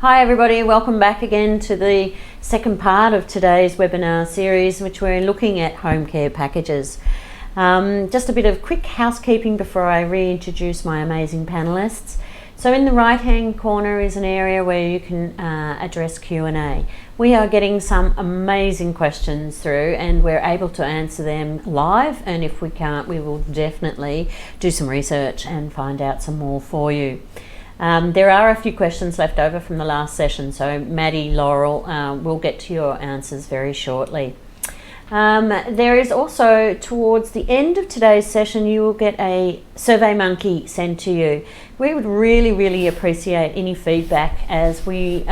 Hi everybody, welcome back again to the second part of today's webinar series, which we're looking at home care packages. Just a bit of quick housekeeping before I reintroduce my amazing panelists. So in the right hand corner is an area where you can address Q&A. We are getting some amazing questions through and we're able to answer them live, and if we can't, we will definitely do some research and find out some more for you. There are a few questions left over from the last session, so Maddie, Laurel, will get to your answers very shortly. There is also, towards the end of today's session, you will get a Survey Monkey sent to you. We would really appreciate any feedback, as we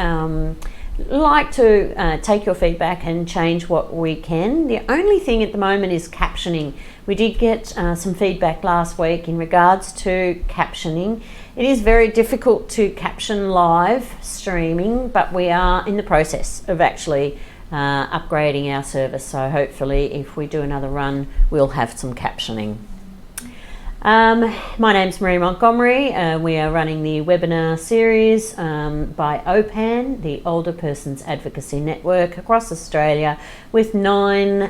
like to take your feedback and change what we can. The only thing at the moment is captioning. We did get some feedback last week in regards to captioning. It is very difficult to caption live streaming, but we are in the process of actually upgrading our service, so hopefully if we do another run we'll have some captioning. My name's Marie Montgomery. We are running the webinar series by OPAN, the Older Persons Advocacy Network, across Australia, with 9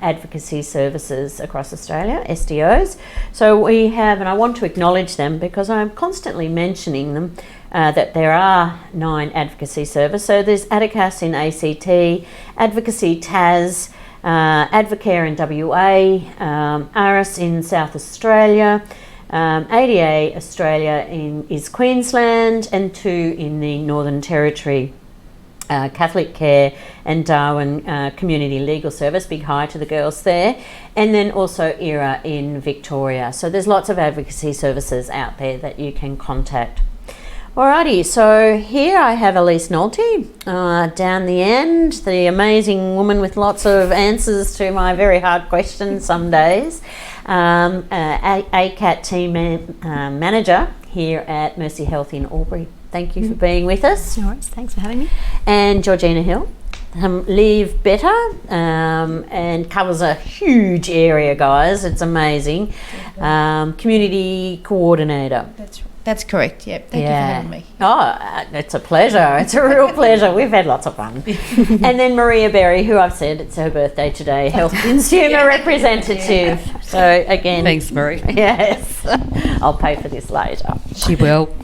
advocacy services across Australia, SDOs. So we have, and I want to acknowledge them because I'm constantly mentioning them, that there are 9 advocacy services. So there's Adacas in ACT, Advocacy TAS, Advocare in WA, ARIS in South Australia, ADA Australia is Queensland, and 2 in the Northern Territory. Catholic Care and Darwin Community Legal Service, big hi to the girls there, and then also ERA in Victoria. So there's lots of advocacy services out there that you can contact. Alrighty, so here I have Elise Nolte down the end, the amazing woman with lots of answers to my very hard questions some days, ACAT team manager here at Mercy Health in Albury. Thank you for being with us. No worries, thanks for having me. And Georgina Hill, Leave Better, and covers a huge area, guys. It's amazing. Community coordinator. That's correct, yep. Thank you for having me. Oh, it's a pleasure. It's a real pleasure. We've had lots of fun. And then Maria Berry, who I've said it's her birthday today, Health Consumer Representative. So again... Thanks, Marie. Yes. I'll pay for this later. She will.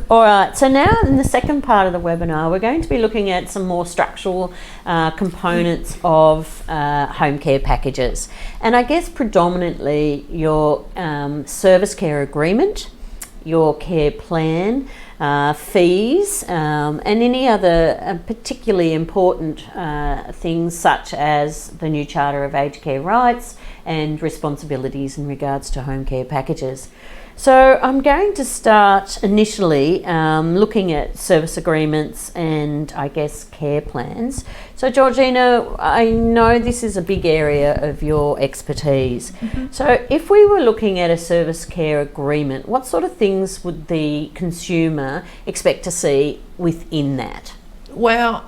All right, so now in the second part of the webinar, we're going to be looking at some more structural components of home care packages. And I guess predominantly your service care agreement, your care plan, fees, and any other particularly important things such as the new Charter of Aged Care Rights and responsibilities in regards to home care packages. So I'm going to start initially looking at service agreements and I guess care plans. So Georgina, I know this is a big area of your expertise. So if we were looking at a service care agreement, what sort of things would the consumer expect to see within that? Well,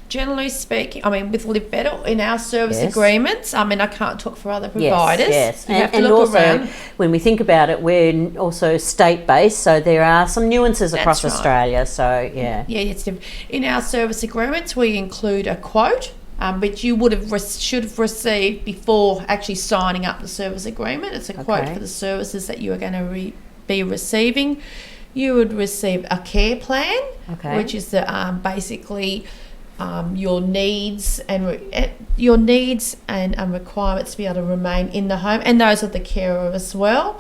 generally speaking, I mean, with Live Better in our service agreements, I mean, I can't talk for other providers. Yes. You have to and look also, around. when we think about it, we're also state-based, so there are some nuances across right. Australia. So Yeah, it's different. In our service agreements, we include a quote, which you would have should have received before actually signing up the service agreement. It's a quote for the services that you are going to be receiving. You would receive a care plan, which is the basically your needs and requirements to be able to remain in the home, and those of the carer as well.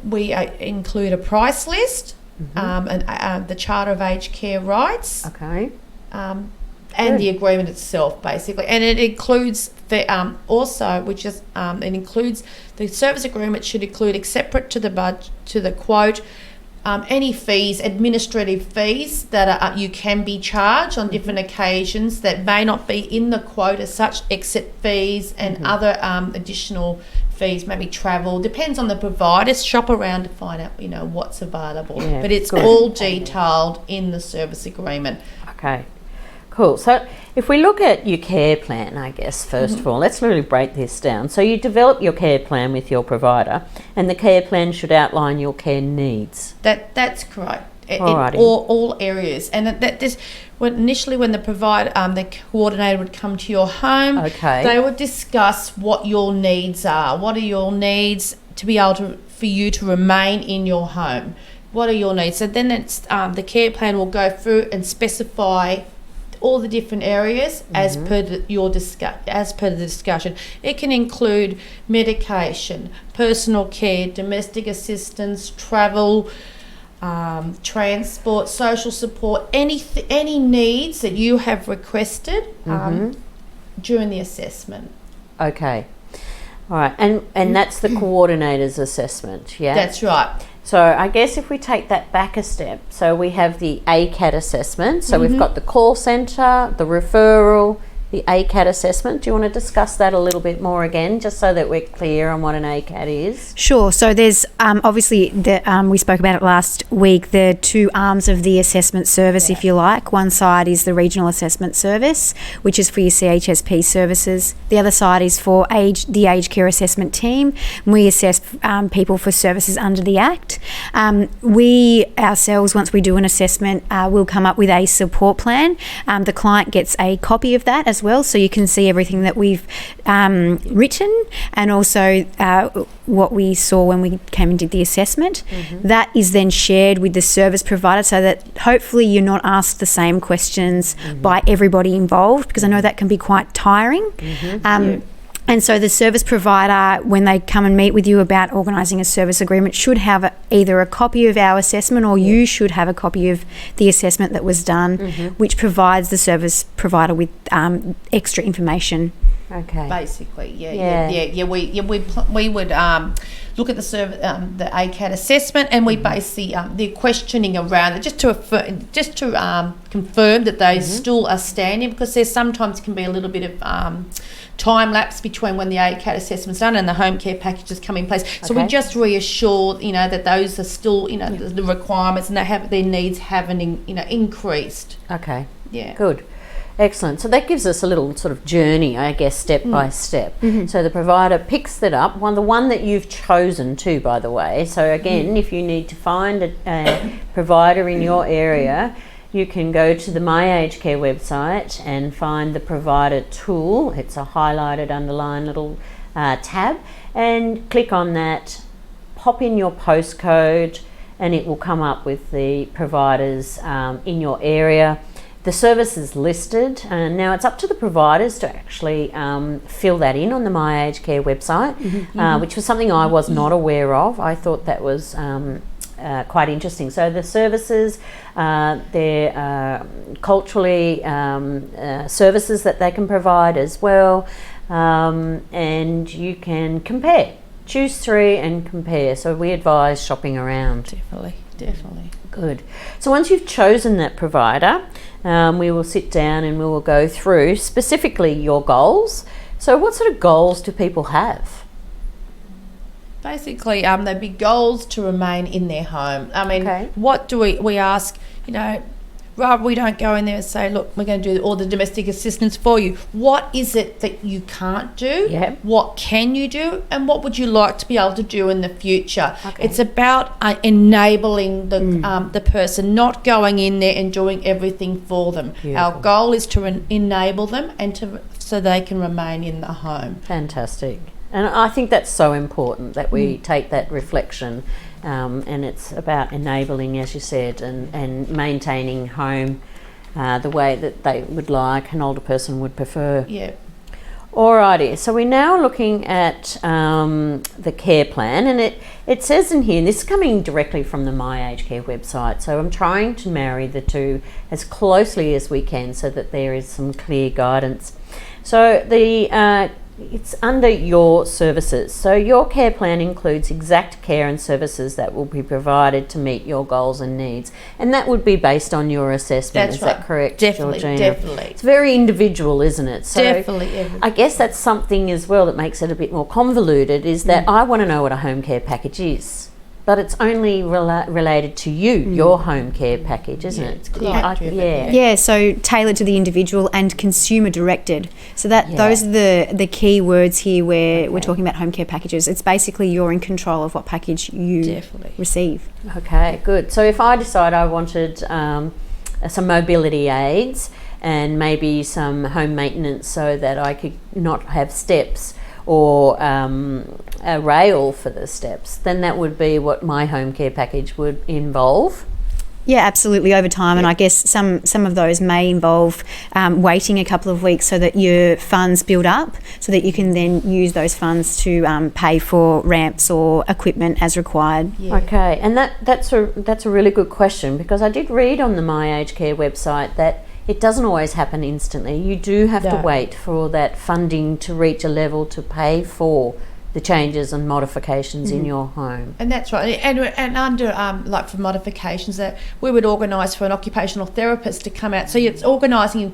We include a price list, and the Charter of Aged Care Rights, and the agreement itself, basically, and it includes the it includes the service agreement should include, separate to the quote, any fees, administrative fees that you can be charged on different occasions that may not be in the quote as such, exit fees and other additional fees, maybe travel, depends on the provider. Shop around to find out, what's available. But it's all detailed in the service agreement. Cool. So if we look at your care plan, I guess, first of all, let's really break this down. So you develop your care plan with your provider, and the care plan should outline your care needs. That's correct. in all areas. And when the coordinator would come to your home, they would discuss what your needs are. What are your needs to be able to, for you to remain in your home? What are your needs? So then it's the care plan will go through and specify all the different areas as per the discussion. It can include medication, personal care, domestic assistance, travel, transport, social support, any needs that you have requested during the assessment. Okay. All right. And that's the coordinator's assessment, yeah? That's right. So I guess if we take that back a step, so we have the ACAT assessment. So we've got the call centre, the referral, the ACAT assessment. Do you want to discuss that a little bit more again, just so that we're clear on what an ACAT is? Sure. So there's obviously, we spoke about it last week, the two arms of the assessment service, if you like. One side is the Regional Assessment Service, which is for your CHSP services. The other side is for the Aged Care Assessment Team. We assess people for services under the Act. We ourselves, once we do an assessment, will come up with a support plan. The client gets a copy of that as well, so you can see everything that we've written, and also what we saw when we came and did the assessment. That is then shared with the service provider, so that hopefully you're not asked the same questions by everybody involved, because I know that can be quite tiring. And so the service provider, when they come and meet with you about organising a service agreement, should have either a copy of our assessment, or you should have a copy of the assessment that was done, which provides the service provider with extra information. Okay. Basically, we would look at the ACAT assessment, and we base the questioning around it just to confirm that they still are standing, because there sometimes can be a little bit of time lapse between when the ACAT assessment's done and the home care packages come in place. So we just reassure that those are still the requirements, and their needs haven't increased. Okay. Yeah. Good. Excellent. So that gives us a little sort of journey, I guess, step by step. So the provider picks that up, the one that you've chosen too, by the way. So again, if you need to find a provider in your area, you can go to the My Aged Care website and find the provider tool. It's a highlighted, underlined little tab, and click on that, pop in your postcode, and it will come up with the providers in your area. The service is listed, and now it's up to the providers to actually fill that in on the My Aged Care website, which was something I was not aware of. I thought that was quite interesting. So the services, they're culturally services that they can provide as well, and you can compare. Choose 3 and compare. So we advise shopping around. Definitely. Good. So once you've chosen that provider, we will sit down and we will go through specifically your goals. So what sort of goals do people have? Basically, there'd be goals to remain in their home. I mean, what do we ask, rather we don't go in there and say, look, we're going to do all the domestic assistance for you. What is it that you can't do? What can you do? And what would you like to be able to do in the future? It's about enabling the person, not going in there and doing everything for them. Beautiful. Our goal is to enable them and so they can remain in the home. Fantastic. And I think that's so important that we take that reflection, and it's about enabling, as you said, and maintaining home the way that they would like, an older person would prefer. Yeah. Alrighty, so we're now looking at the care plan, and it says in here, and this is coming directly from the My Aged Care website, so I'm trying to marry the two as closely as we can so that there is some clear guidance. So it's under your services. So your care plan includes exact care and services that will be provided to meet your goals and needs. And that would be based on your assessment. That's Is right. that correct, Definitely, Georgina? definitely. It's very individual, isn't it? So definitely. I guess that's something as well that makes it a bit more convoluted, is that I want to know what a home care package is. but it's only related to you, your home care package, isn't it? Yeah, so tailored to the individual and consumer directed. So those are the key words here where we're talking about home care packages. It's basically you're in control of what package you receive. Okay, good. So if I decide I wanted some mobility aids and maybe some home maintenance so that I could not have steps or a rail for the steps, then that would be what my home care package would involve. Yeah, absolutely, over time. And I guess some of those may involve waiting a couple of weeks so that your funds build up so that you can then use those funds to pay for ramps or equipment as required. Yeah. Okay, and that's a really good question, because I did read on the My Aged Care website that it doesn't always happen instantly. You do have to wait for that funding to reach a level to pay for the changes and modifications in your home. And that's right. And under, like for modifications, that we would organise for an occupational therapist to come out. So it's organising,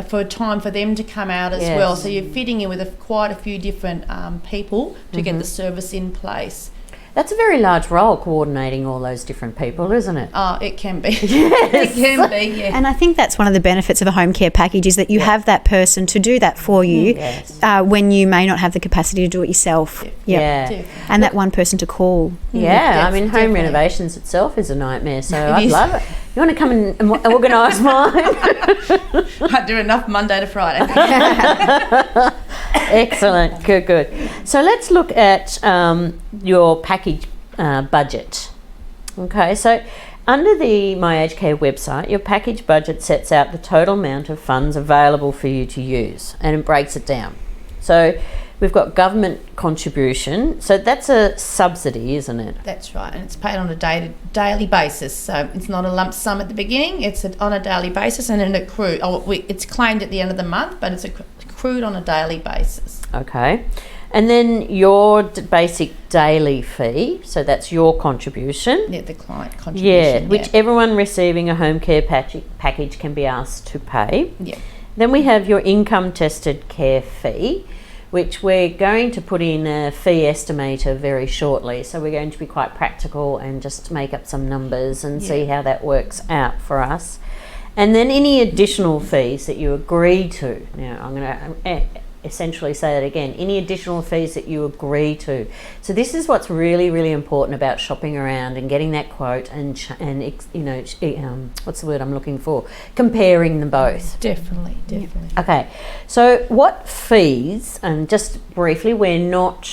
for a time for them to come out as well. So you're fitting in with quite a few different people to get the service in place. That's a very large role, coordinating all those different people, isn't it? Oh, it can be. Yes. It can be, yeah. And I think that's one of the benefits of a home care package is that you have that person to do that for you when you may not have the capacity to do it yourself. Yeah. And that one person to call. Yeah, I mean, home renovations itself is a nightmare, so I'd love it. You want to come and organise mine? I do enough Monday to Friday. Excellent. Good. So let's look at your package budget. Okay, so under the My Aged Care website, your package budget sets out the total amount of funds available for you to use, and it breaks it down. So we've got government contribution. So that's a subsidy, isn't it? That's right, and it's paid on a daily basis. So it's not a lump sum at the beginning. It's on a daily basis, and an accrued. It's claimed at the end of the month, but it's accrued on a daily basis. Okay. And then your basic daily fee, so that's your contribution. Yeah, the client contribution. Yeah, which everyone receiving a home care package can be asked to pay. Yeah. Then we have your income tested care fee, which we're going to put in a fee estimator very shortly. So we're going to be quite practical and just make up some numbers and see how that works out for us. And then any additional fees that you agree to. Now, I'm going to essentially say that again, any additional fees that you agree to. So this is what's really, really important about shopping around and getting that quote and what's the word I'm looking for? Comparing them both. Definitely. Okay, so what fees, and just briefly, we're not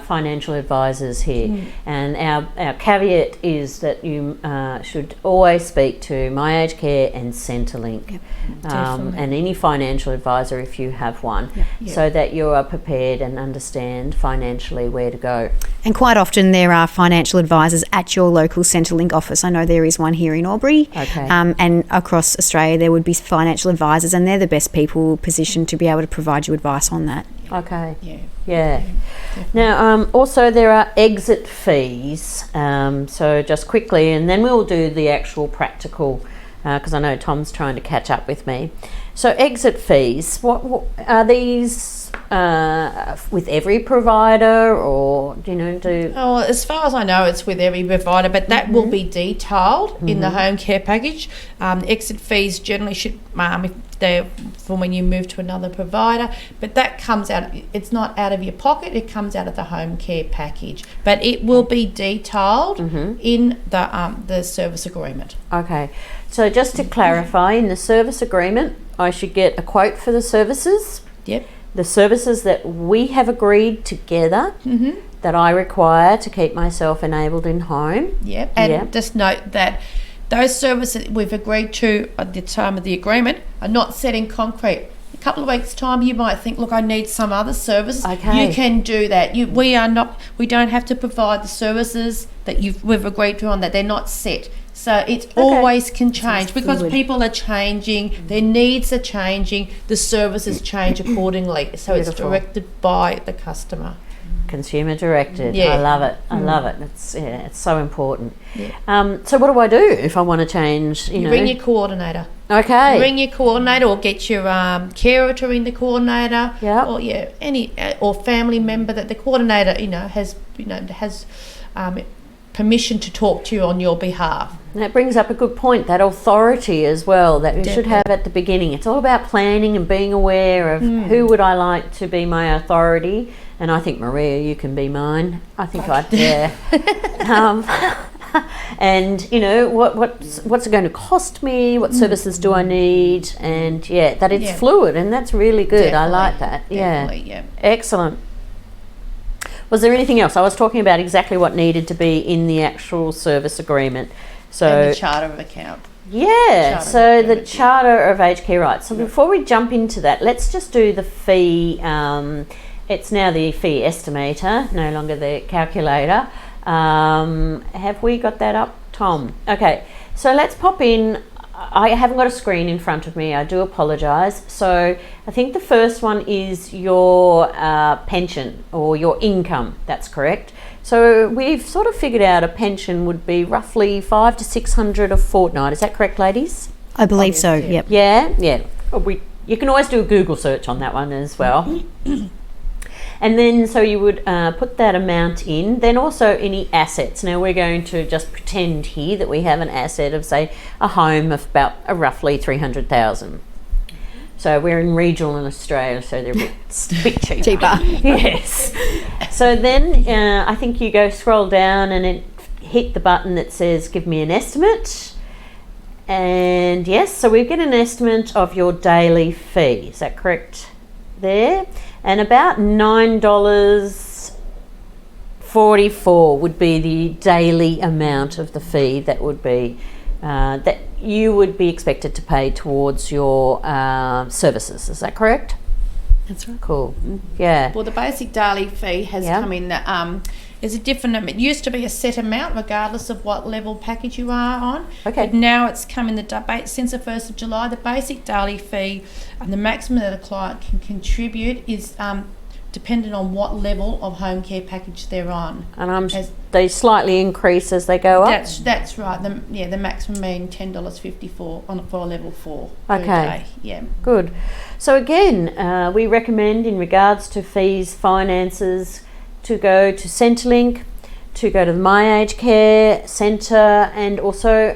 financial advisors here, and our caveat is that you should always speak to My Aged Care and Centrelink, and any financial advisor if you have one. So that you are prepared and understand financially where to go. And quite often there are financial advisors at your local Centrelink office. I know there is one here in Albury. Okay. And across Australia there would be financial advisors, and they're the best people positioned to be able to provide you advice on that. Okay. Yeah. Now, also there are exit fees. So just quickly, and then we'll do the actual practical, because I know Tom's trying to catch up with me. So exit fees, what are these with every provider, or Oh, as far as I know, it's with every provider, but that will be detailed in the home care package. Exit fees generally should, if they're from when you move to another provider, but that comes out. It's not out of your pocket; it comes out of the home care package. But it will be detailed in the service agreement. Okay. So just to clarify, in the service agreement, I should get a quote for the services. Yep. The services that we have agreed together that I require to keep myself enabled in home. Yep. And just note that those services we've agreed to at the time of the agreement are not set in concrete. A couple of weeks' time, you might think, look, I need some other services. Okay. You can do that. We don't have to provide the services that we've agreed to on that. They're not set. So it always can change because people are changing, their needs are changing, the services change accordingly. So it's directed by the customer. Consumer directed. Yeah. I love it. I love it. It's so important. Yeah. So what do I do if I want to change? You ring your coordinator. Okay. You ring your coordinator, or get your carer to ring the coordinator. Yeah. Or any or family member that the coordinator has permission to talk to you on your behalf. And that brings up a good point, that authority as well, that we should have at the beginning. It's all about planning and being aware of who would I like to be my authority. And I think, Maria, you can be mine. I think and, you know, what's it going to cost me? What services do I need? And, that it's fluid, and that's really good. Definitely. I like that. Yeah. Excellent. Was there anything else? I was talking about exactly what needed to be in the actual service agreement. So, and the charter of account. Yeah, so the Charter of Aged Care Rights. So before we jump into that, let's just do the fee. It's now the fee estimator, no longer the calculator. Have we got that up, Tom? Okay, so let's pop in. I haven't got a screen in front of me. I do apologise. So I think the first one is your pension or your income. That's correct. So we've sort of figured out a pension would be roughly $500 to $600 a fortnight. Is that correct, ladies? I believe so. Yep. Yeah. You can always do a Google search on that one as well. And then so you would put that amount in. Then also any assets. Now we're going to just pretend here that we have an asset of, say, a home of about roughly $300,000. So we're in regional in Australia, so they're a bit cheaper. Yes. So then I think you go scroll down and hit the button that says give me an estimate. And yes, so we get an estimate of your daily fee. Is that correct there? And about $9.44 would be the daily amount of the fee that would be that you would be expected to pay towards your services. Is that correct? That's right. Cool. Yeah. Well, the basic daily fee has come in. Is a different. It used to be a set amount, regardless of what level package you are on. Okay. But now it's come in the debate since the 1st of July. The basic daily fee and the maximum that a client can contribute is dependent on what level of home care package they're on. And they slightly increase as they go up? That's right. The maximum being $10.54 for a level 4 per day. Yeah. Good. So again, we recommend in regards to fees, finances, to go to Centrelink, to go to the My Aged Care Centre, and also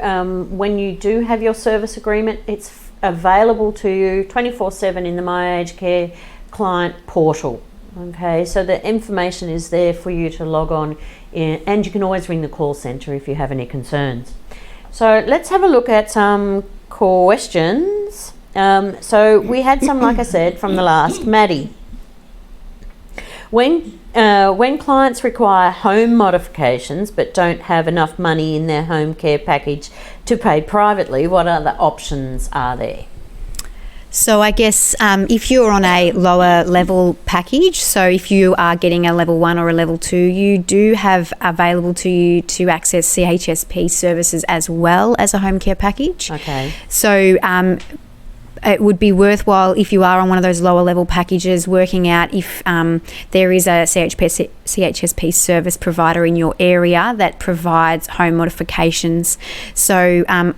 when you do have your service agreement, it's available to you 24/7 in the My Aged Care client portal. Okay, so the information is there for you to log on in, and you can always ring the call centre if you have any concerns. So let's have a look at some questions. So we had some, like I said, from the last. Maddie, when clients require home modifications but don't have enough money in their home care package to pay privately, what other options are there? So I guess if you're on a lower level package, so if you are getting a level 1 or a level 2, you do have available to you to access CHSP services as well as a home care package. Okay. So it would be worthwhile, if you are on one of those lower level packages, working out if there is a CHSP service provider in your area that provides home modifications. So I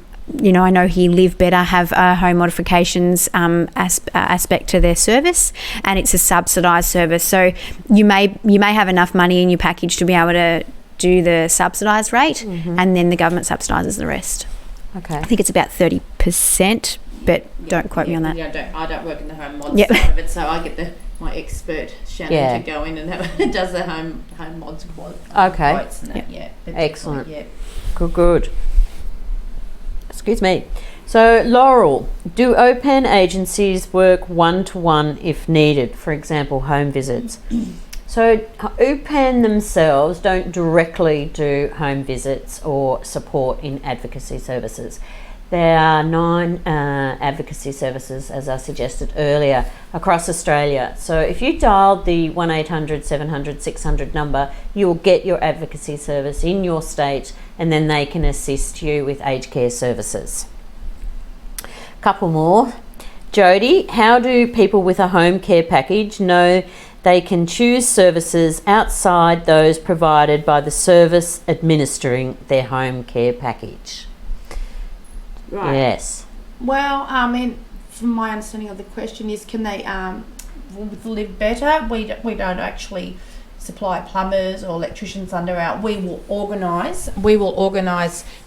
know here Live Better have a home modifications aspect to their service, and it's a subsidised service. So you may have enough money in your package to be able to do the subsidised rate, and then the government subsidises the rest. Okay. I think it's about 30%, but don't quote me on that. I don't work in the home mod side of it, so I get my expert Shannon to go in and does the home mods quotes. Okay. And that, excellent. Good. Excuse me. So, Laurel, do OPAN agencies work one-to-one if needed, for example, home visits? So, OPAN themselves don't directly do home visits or support in advocacy services. There are 9 advocacy services, as I suggested earlier, across Australia. So if you dialed the 1800 700 600 number, you'll get your advocacy service in your state, and then they can assist you with aged care services. Couple more. Jody, how do people with a home care package know they can choose services outside those provided by the service administering their home care package? Right. Yes. Well, from my understanding of the question is, can they with Live Better? We don't actually supply plumbers or electricians under our, we will organise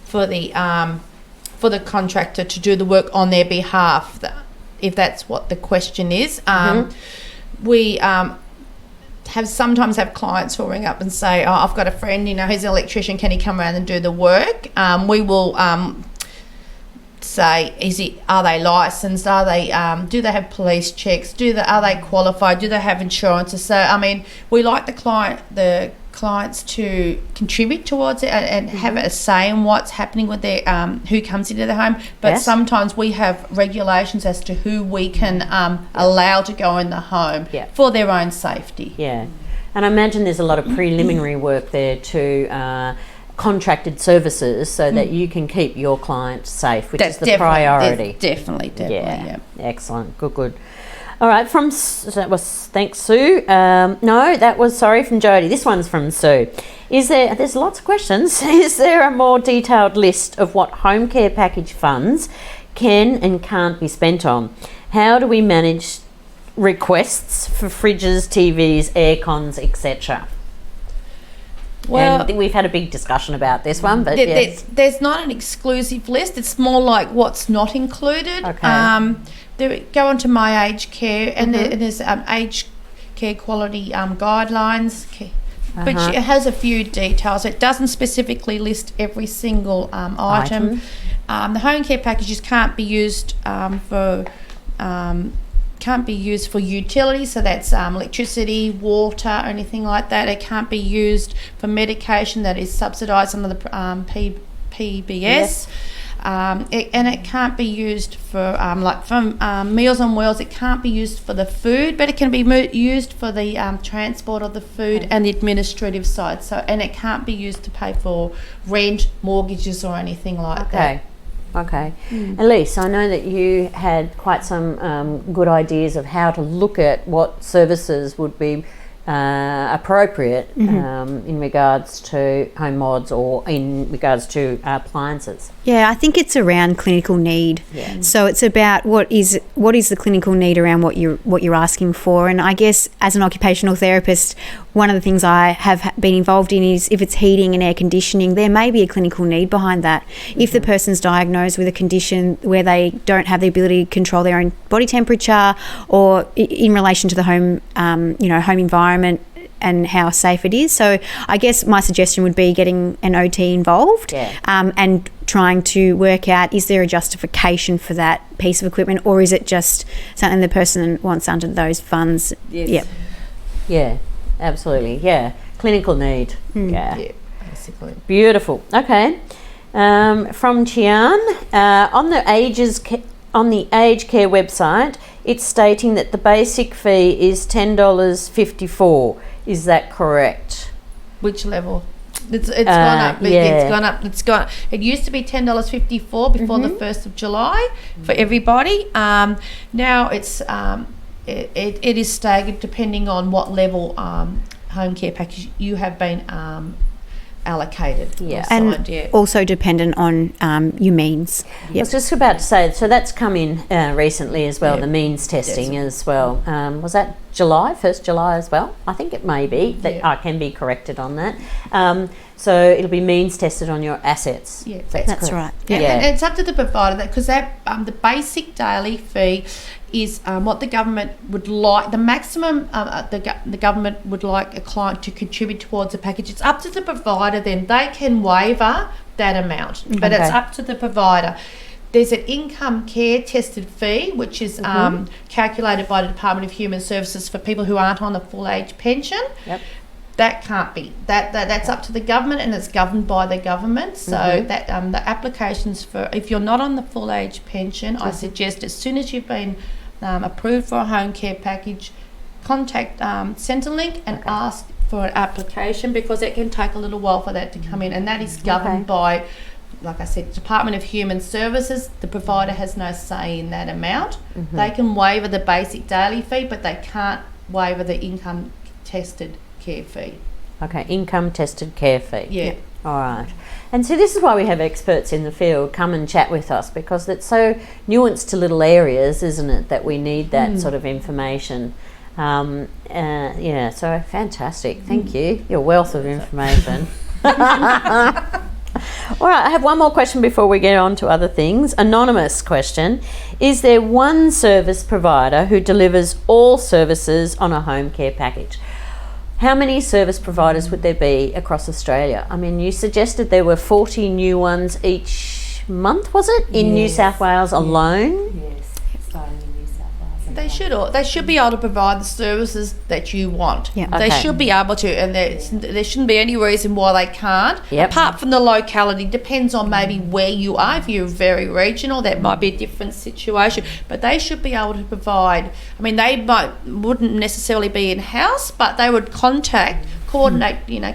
for the contractor to do the work on their behalf, if that's what the question is. We sometimes have clients who ring up and say, "Oh, I've got a friend, who's an electrician. Can he come around and do the work?" We will say, are they licensed? Are they? Do they have police checks? Are they qualified? Do they have insurance? So, we like the clients to contribute towards it and have a say in what's happening with their who comes into the home. But sometimes we have regulations as to who we can allow to go in the home for their own safety. Yeah, and I imagine there's a lot of preliminary work there to contracted services so that you can keep your client safe, which is the priority. Definitely, yeah. Excellent, good. All right, thanks, Sue. From Jody. This one's from Sue. There's lots of questions. Is there a more detailed list of what home care package funds can and can't be spent on? How do we manage requests for fridges, TVs, air cons, etc.? Well, and we've had a big discussion about this one, but there's not an exclusive list. It's more like what's not included. Okay. Go on to My Aged Care, and there's aged care quality guidelines, which it has a few details. It doesn't specifically list every single item. The home care packages can't be used for utilities, so that's electricity, water, or anything like that. It can't be used for medication that is subsidised under the PBS. And it can't be used for Meals on Wheels. It can't be used for the food, but it can be used for the transport of the food and the administrative side. And it can't be used to pay for rent, mortgages, or anything like that. Okay. Elise, I know that you had quite some good ideas of how to look at what services would be appropriate in regards to home mods or in regards to appliances. Yeah, I think it's around clinical need. Yeah. So it's about what is the clinical need around what you're asking for. And I guess as an occupational therapist, one of the things I have been involved in is if it's heating and air conditioning, there may be a clinical need behind that. If the person's diagnosed with a condition where they don't have the ability to control their own body temperature, or in relation to the home, home environment and how safe it is. So I guess my suggestion would be getting an OT involved and trying to work out, is there a justification for that piece of equipment, or is it just something the person wants under those funds? Yes. Yep. Yeah, absolutely. Yeah. Clinical need. Yeah, basically. Beautiful. Okay. From Chian, on the aged care website, it's stating that the basic fee is $10.54. Is that correct? Which level? It's gone up. It's gone up. It used to be $10.54 before the 1st of July for everybody. Now it's it is staggered depending on what level home care package you have been allocated. Yeah, and also dependent on your means. Yep. I was just about to say, so that's come in recently as well, the means testing as well. Was that July, 1st July as well? I think it may be. I can be corrected on that. So it'll be means tested on your assets. Yeah, that's right. Yeah. And it's up to the provider, because the basic daily fee is what the government would like, the maximum the government would like a client to contribute towards a package. It's up to the provider, then they can waiver that amount, but it's up to the provider. There's an income care tested fee, which is calculated by the Department of Human Services for people who aren't on a full age pension. Yep. That can't be. That's up to the government, and it's governed by the government. So that the applications for, if you're not on the full age pension, I suggest as soon as you've been approved for a home care package, contact Centrelink and ask for an application, because it can take a little while for that to come in, and that is governed by, like I said, Department of Human Services. The provider has no say in that amount. They can waiver the basic daily fee, but they can't waiver the income tested care fee. Okay, income tested care fee. Yeah. All right. And so this is why we have experts in the field come and chat with us, because it's so nuanced to little areas, isn't it, that we need that sort of information. So fantastic. Thank you. Your wealth of information. All right, I have one more question before we get on to other things. Anonymous question. Is there one service provider who delivers all services on a home care package? How many service providers would there be across Australia? I mean, you suggested there were 40 new ones each month, was it? In New South Wales alone? Yes, starting in New South Wales. They should be able to provide the services that you want. Yeah. They Okay. should be able to, and there shouldn't be any reason why they can't. Yep. Apart from the locality, depends on maybe where you are. If you're very regional, that might be a different situation. But they should be able to provide. I mean, wouldn't necessarily be in house, but they would coordinate,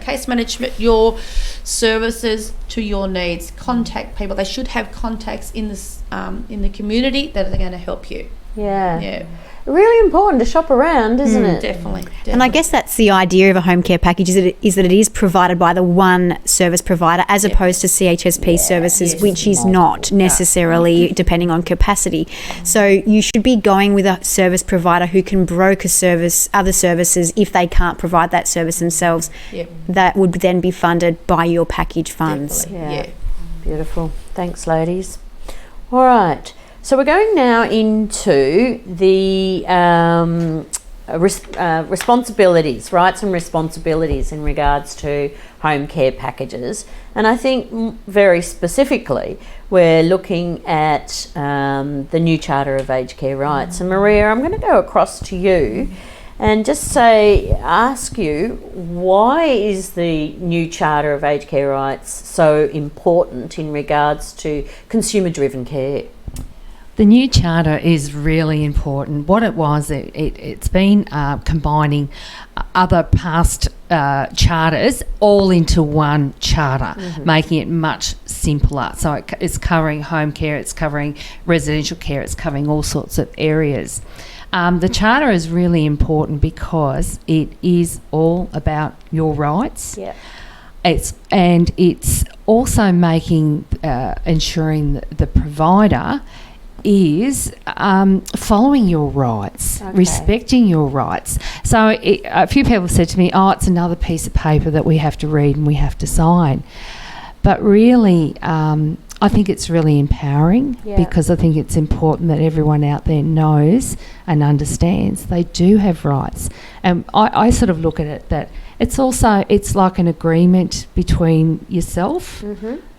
case management, your services to your needs. Contact people. They should have contacts in the community that are going to help you. Yeah. Really important to shop around, isn't it? Definitely. And I guess that's the idea of a home care package is that it is provided by the one service provider as opposed to CHSP services, which is not necessarily depending on capacity. So you should be going with a service provider who can broker other services if they can't provide that service themselves. Yep. That would then be funded by your package funds. Definitely. Yeah. Beautiful. Thanks, ladies. All right. So we're going now into the responsibilities, rights and responsibilities in regards to home care packages. And I think very specifically, we're looking at the new Charter of Aged Care Rights. And Maria, I'm going to go across to you and just ask you, why is the new Charter of Aged Care Rights so important in regards to consumer-driven care? The new charter is really important. What it was, it's been combining other past charters all into one charter, making it much simpler. So it's covering home care, it's covering residential care, it's covering all sorts of areas. The charter is really important because it is all about your rights. Yeah. It's also making ensuring that the provider is following your rights, respecting your rights. So a few people said to me, it's another piece of paper that we have to read and we have to sign. But really, I think it's really empowering because I think it's important that everyone out there knows and understands they do have rights. And I sort of look at it that it's like an agreement between yourself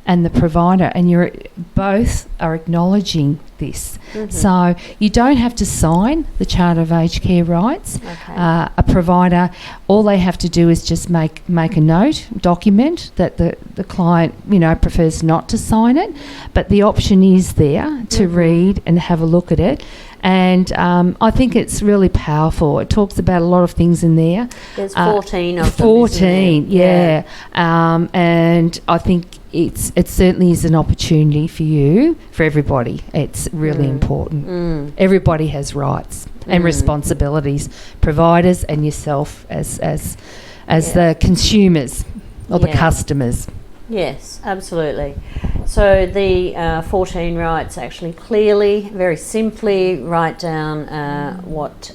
and the provider, and you're both are acknowledging this. So you don't have to sign the Charter of Aged Care Rights. A provider, all they have to do is just make a document that the client prefers not to sign it, but the option is there to read and have a look at it. And I think it's really powerful. It talks about a lot of things in there. There's 14 of them. 14, yeah. And I think it certainly is an opportunity for everybody. It's really important. Everybody has rights and responsibilities, providers and yourself as the consumers or the customers. Yes, absolutely. So the 14 rights actually clearly, very simply write down what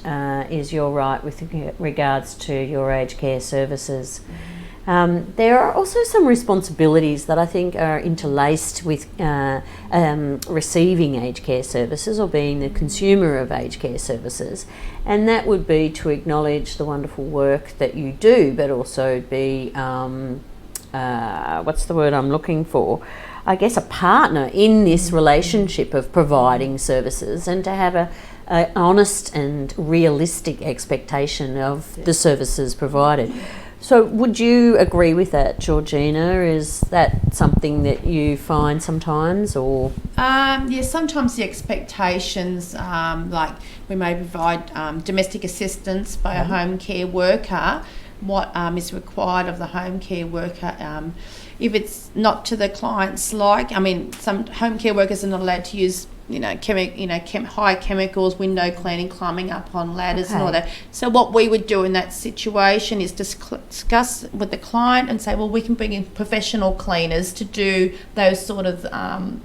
is your right with regards to your aged care services. There are also some responsibilities that I think are interlaced with receiving aged care services or being the consumer of aged care services, and that would be to acknowledge the wonderful work that you do, but also be what's the word I'm looking for? I guess a partner in this relationship of providing services, and to have a honest and realistic expectation of the services provided. So would you agree with that, Georgina? Is that something that you find sometimes, or? Sometimes the expectations, like we may provide domestic assistance by a home care worker, what is required of the home care worker. If it's not to the client's some home care workers are not allowed to use high chemicals, window cleaning, climbing up on ladders and all that. So what we would do in that situation is discuss with the client and say, well, we can bring in professional cleaners to do those sort of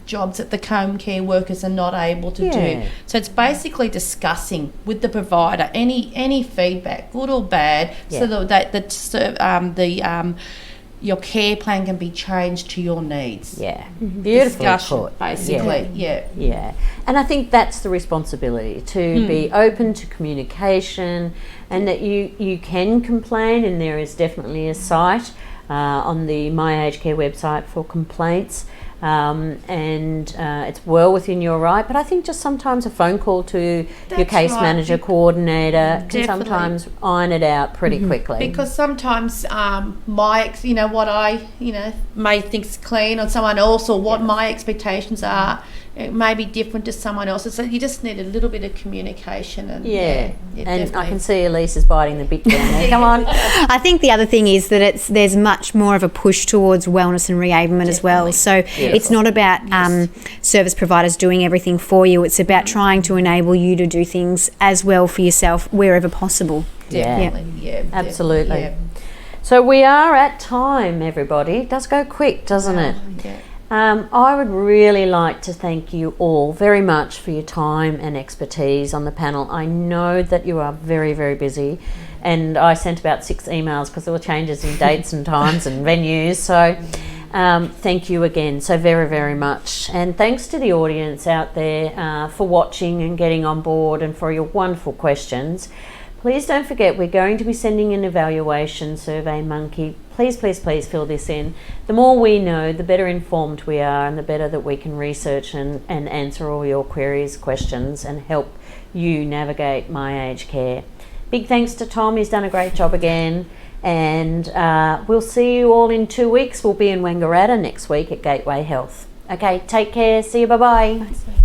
jobs that the home care workers are not able to do. So it's basically discussing with the provider any feedback, good or bad, so that your care plan can be changed to your needs. Beautifully put. Basically. Yeah. And I think that's the responsibility, to be open to communication, and that you can complain, and there is definitely a site on the My Aged Care website for complaints. It's well within your right, but I think just sometimes a phone call to your case manager, coordinator can sometimes iron it out pretty quickly. Because sometimes what I may think's clean on someone else, or what my expectations are, it may be different to someone else's. So you just need a little bit of communication. And and I can see Elise is biting the bit down there. Come on. I think the other thing is that there's much more of a push towards wellness and reablement as well. So it's not about service providers doing everything for you. It's about trying to enable you to do things as well for yourself wherever possible. Definitely. Absolutely. Yeah. So we are at time, everybody. It does go quick, doesn't it? Yeah. I would really like to thank you all very much for your time and expertise on the panel. I know that you are very, very busy, and I sent about 6 emails because there were changes in dates and times and venues. So thank you again so very, very much. And thanks to the audience out there for watching and getting on board, and for your wonderful questions. Please don't forget, we're going to be sending an evaluation survey monkey. Please, please, please fill this in. The more we know, the better informed we are, and the better that we can research and answer all your queries, questions, and help you navigate My Aged Care. Big thanks to Tom, he's done a great job again. And we'll see you all in 2 weeks. We'll be in Wangaratta next week at Gateway Health. Okay, take care. See you. Bye-bye.